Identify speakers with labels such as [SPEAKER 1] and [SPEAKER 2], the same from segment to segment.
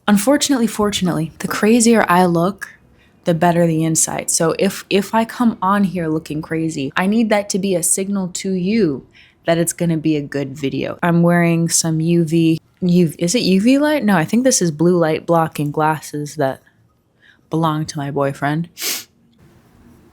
[SPEAKER 1] Unfortunately, fortunately, the crazier I look, the better the insight. So if I come on here looking crazy, I need that to be a signal to you that it's going to be a good video. I'm wearing some is it UV light? No, I think this is blue light blocking glasses that belong to my boyfriend.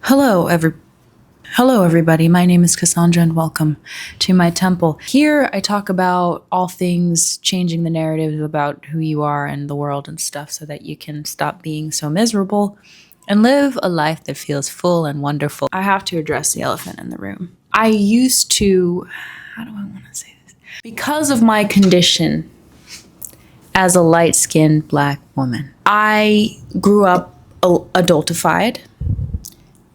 [SPEAKER 1] Hello, everybody. My name is Cassandra, and welcome to my temple. Here, I talk about all things changing the narrative about who you are and the world and stuff so that you can stop being so miserable and live a life that feels full and wonderful. I have to address the elephant in the room. I used to, how do I want to say this? Because of my condition as a light-skinned Black woman, I grew up adultified.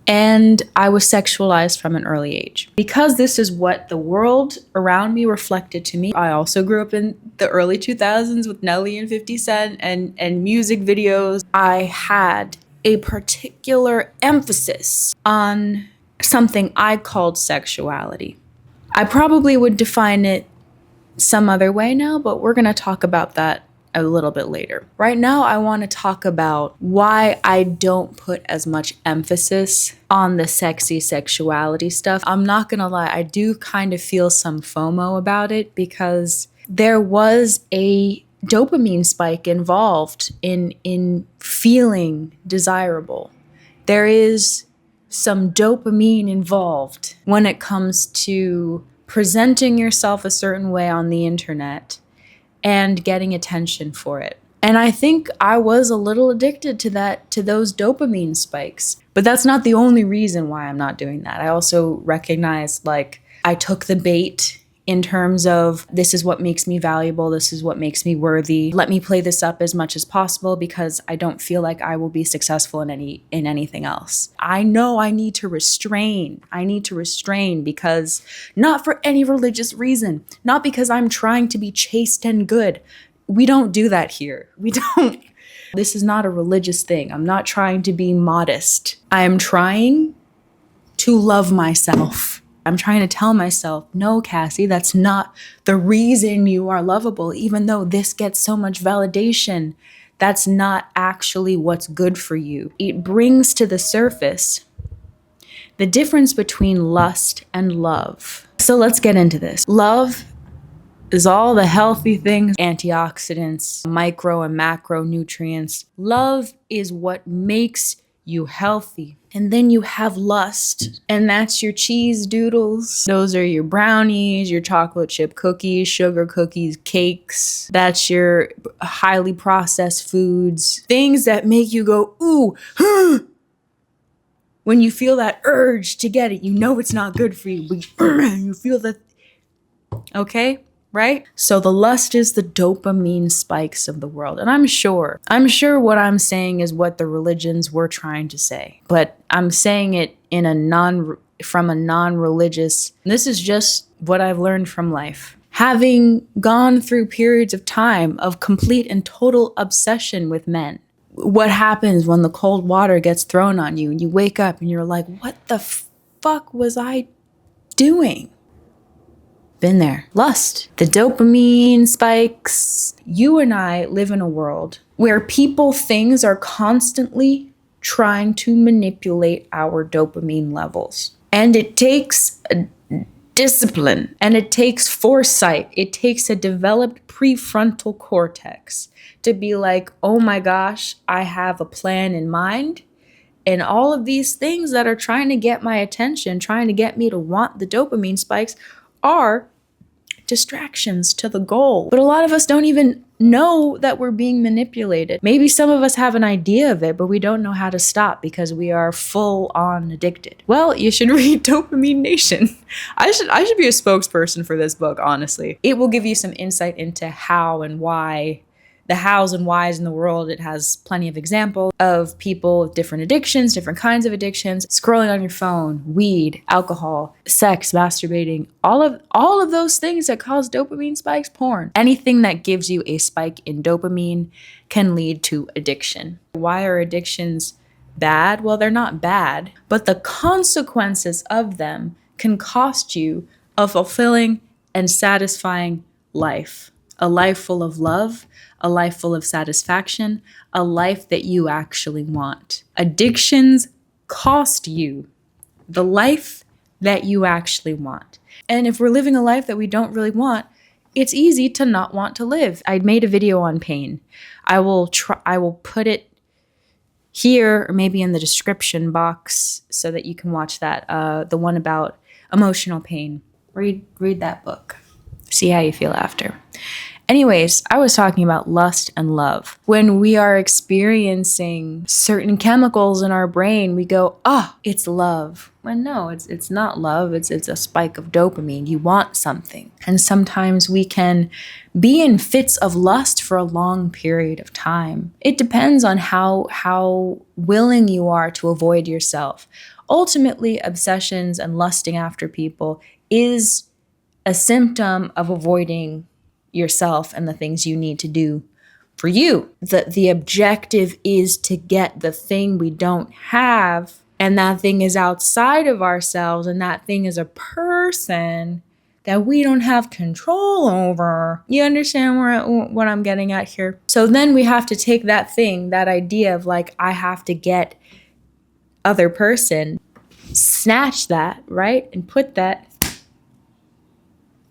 [SPEAKER 1] And I was sexualized from an early age. Because this is what the world around me reflected to me, I also grew up in the early 2000s with Nelly and 50 Cent and music videos. I had a particular emphasis on something I called sexuality. I probably would define it some other way now, but we're going to talk about that a little bit later. Right now, I want to talk about why I don't put as much emphasis on the sexy sexuality stuff. I'm not going to lie, I do kind of feel some FOMO about it because there was a dopamine spike involved in feeling desirable. There is some dopamine involved when it comes to presenting yourself a certain way on the internet and getting attention for it. And I think I was a little addicted to those dopamine spikes. But that's not the only reason why I'm not doing that. I also recognize I took the bait in terms of this is what makes me valuable, this is what makes me worthy. Let me play this up as much as possible because I don't feel like I will be successful in anything else. I know I need to restrain. I need to restrain because not for any religious reason, not because I'm trying to be chaste and good. We don't do that here. We don't. This is not a religious thing. I'm not trying to be modest. I am trying to love myself. I'm trying to tell myself, no, Cassie, that's not the reason you are lovable, even though this gets so much validation. That's not actually what's good for you. It brings to the surface the difference between lust and love. So let's get into this. Love is all the healthy things, antioxidants, micro and macronutrients. Love is what makes you healthy. And then you have lust, and that's your cheese doodles. Those are your brownies, your chocolate chip cookies, sugar cookies, cakes. That's your highly processed foods. Things that make you go, ooh, huh. When you feel that urge to get it, you know it's not good for you, but you feel that, okay? Right? So the lust is the dopamine spikes of the world. And I'm sure what I'm saying is what the religions were trying to say, but I'm saying it in from a non-religious, this is just what I've learned from life. Having gone through periods of time of complete and total obsession with men. What happens when the cold water gets thrown on you and you wake up and you're like, what the fuck was I doing? Been there. Lust. The dopamine spikes. You and I live in a world where things are constantly trying to manipulate our dopamine levels. And it takes a discipline and it takes foresight. It takes a developed prefrontal cortex to be like, oh my gosh, I have a plan in mind. And all of these things that are trying to get my attention, trying to get me to want the dopamine spikes are distractions to the goal. But a lot of us don't even know that we're being manipulated. Maybe some of us have an idea of it, but we don't know how to stop because we are full on addicted. Well, you should read Dopamine Nation. I should be a spokesperson for this book, honestly. It will give you some insight into how and why, the hows and whys in the world. It has plenty of examples of people with different addictions, different kinds of addictions, scrolling on your phone, weed, alcohol, sex, masturbating, all of those things that cause dopamine spikes, porn. Anything that gives you a spike in dopamine can lead to addiction. Why are addictions bad? Well, they're not bad, but the consequences of them can cost you a fulfilling and satisfying life. A life full of love, a life full of satisfaction, a life that you actually want. Addictions cost you the life that you actually want. And if we're living a life that we don't really want, it's easy to not want to live. I made a video on pain. I will put it here or maybe in the description box so that you can watch that. The one about emotional pain. Read that book. See how you feel after. Anyways, I was talking about lust and love. When we are experiencing certain chemicals in our brain, we go, it's love. When no, it's not love. It's a spike of dopamine. You want something. And sometimes we can be in fits of lust for a long period of time. It depends on how willing you are to avoid yourself. Ultimately, obsessions and lusting after people is a symptom of avoiding yourself and the things you need to do for you. The objective is to get the thing we don't have, and that thing is outside of ourselves, and that thing is a person that we don't have control over. You understand what I'm getting at here? So then we have to take that thing, that idea of like, I have to get other person, snatch that, right? And put that.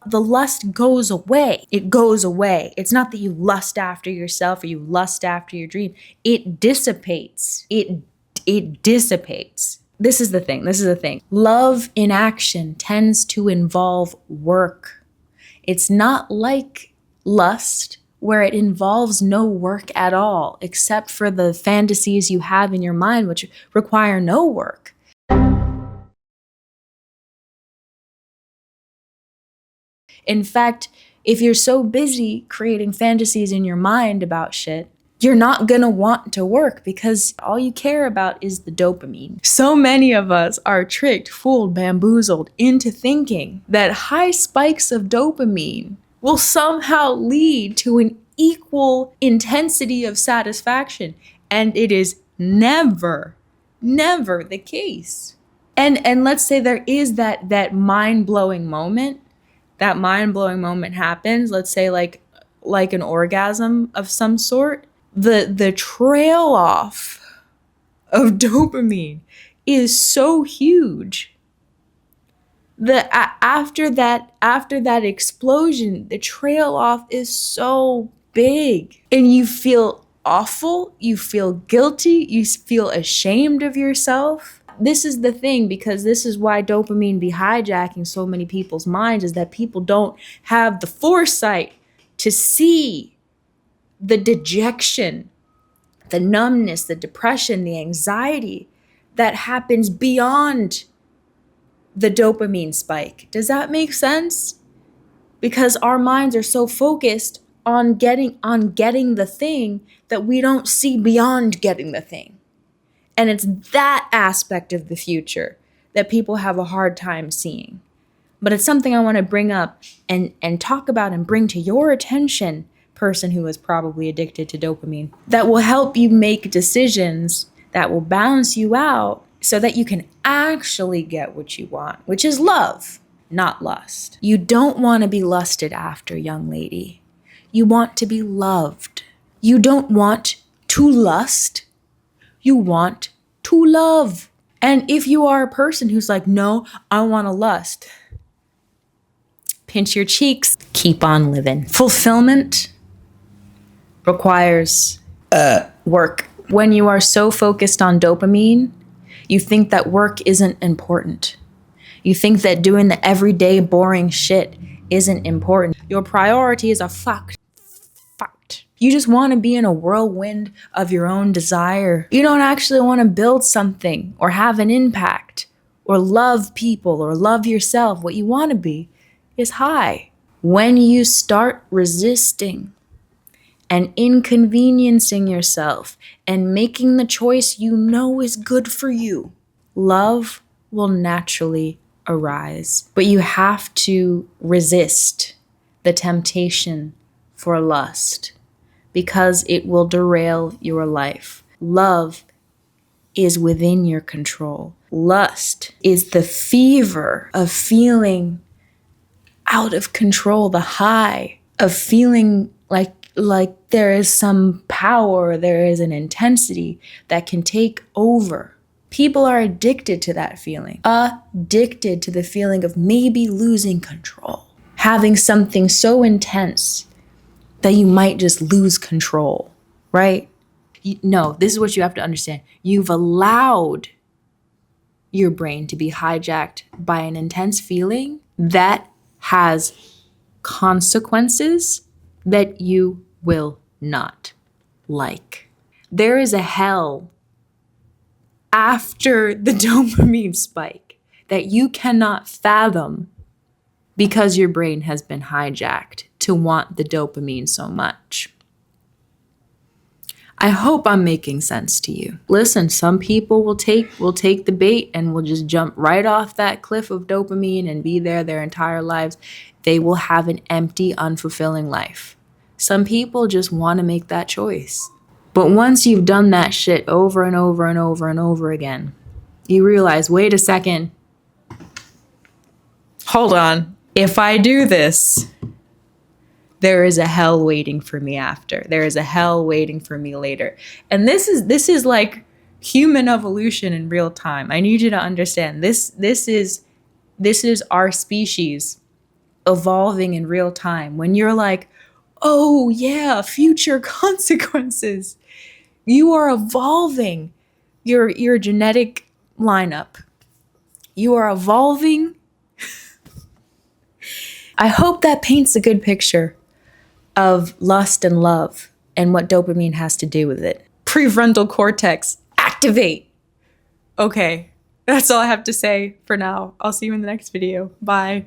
[SPEAKER 1] The lust goes away. It goes away. It's not that you lust after yourself or you lust after your dream. It dissipates. It dissipates. This is the thing. Love in action tends to involve work. It's not like lust where it involves no work at all, except for the fantasies you have in your mind, which require no work. In fact, if you're so busy creating fantasies in your mind about shit, you're not gonna want to work because all you care about is the dopamine. So many of us are tricked, fooled, bamboozled into thinking that high spikes of dopamine will somehow lead to an equal intensity of satisfaction. And it is never the case. And let's say there is that mind-blowing moment. That mind-blowing moment happens, let's say like an orgasm of some sort, the trail off of dopamine is so huge. After that explosion, the trail off is so big, and you feel awful, you feel guilty, you feel ashamed of yourself. This is the thing, because this is why dopamine be hijacking so many people's minds, is that people don't have the foresight to see the dejection, the numbness, the depression, the anxiety that happens beyond the dopamine spike. Does that make sense? Because our minds are so focused on getting the thing that we don't see beyond getting the thing. And it's that aspect of the future that people have a hard time seeing. But it's something I want to bring up and talk about and bring to your attention, person who is probably addicted to dopamine, that will help you make decisions that will balance you out so that you can actually get what you want, which is love, not lust. You don't want to be lusted after, young lady. You want to be loved. You don't want to lust. You want to love. And if you are a person who's like, no, I want to lust, pinch your cheeks, keep on living. Fulfillment requires work. When you are so focused on dopamine, you think that work isn't important. You think that doing the everyday boring shit isn't important. Your priorities are fucked. You just want to be in a whirlwind of your own desire. You don't actually want to build something or have an impact or love people or love yourself. What you want to be is high. When you start resisting and inconveniencing yourself and making the choice you know is good for you, love will naturally arise. But you have to resist the temptation for lust, because it will derail your life. Love is within your control. Lust is the fever of feeling out of control, the high of feeling like there is some power, there is an intensity that can take over. People are addicted to that feeling, addicted to the feeling of maybe losing control, having something so intense that you might just lose control, right? No, this is what you have to understand. You've allowed your brain to be hijacked by an intense feeling that has consequences that you will not like. There is a hell after the dopamine spike that you cannot fathom because your brain has been hijacked to want the dopamine so much. I hope I'm making sense to you. Listen, some people will take the bait and will just jump right off that cliff of dopamine and be there their entire lives. They will have an empty, unfulfilling life. Some people just want to make that choice. But once you've done that shit over and over and over and over again, you realize, wait a second. Hold on. If I do this, there is a hell waiting for me after. There is a hell waiting for me later. And this is like human evolution in real time. I need you to understand this is our species evolving in real time. When you're like, oh yeah, future consequences. You are evolving your genetic lineup. You are evolving. I hope that paints a good picture of lust and love and what dopamine has to do with it. Prefrontal cortex, activate. Okay, that's all I have to say for now. I'll see you in the next video. Bye.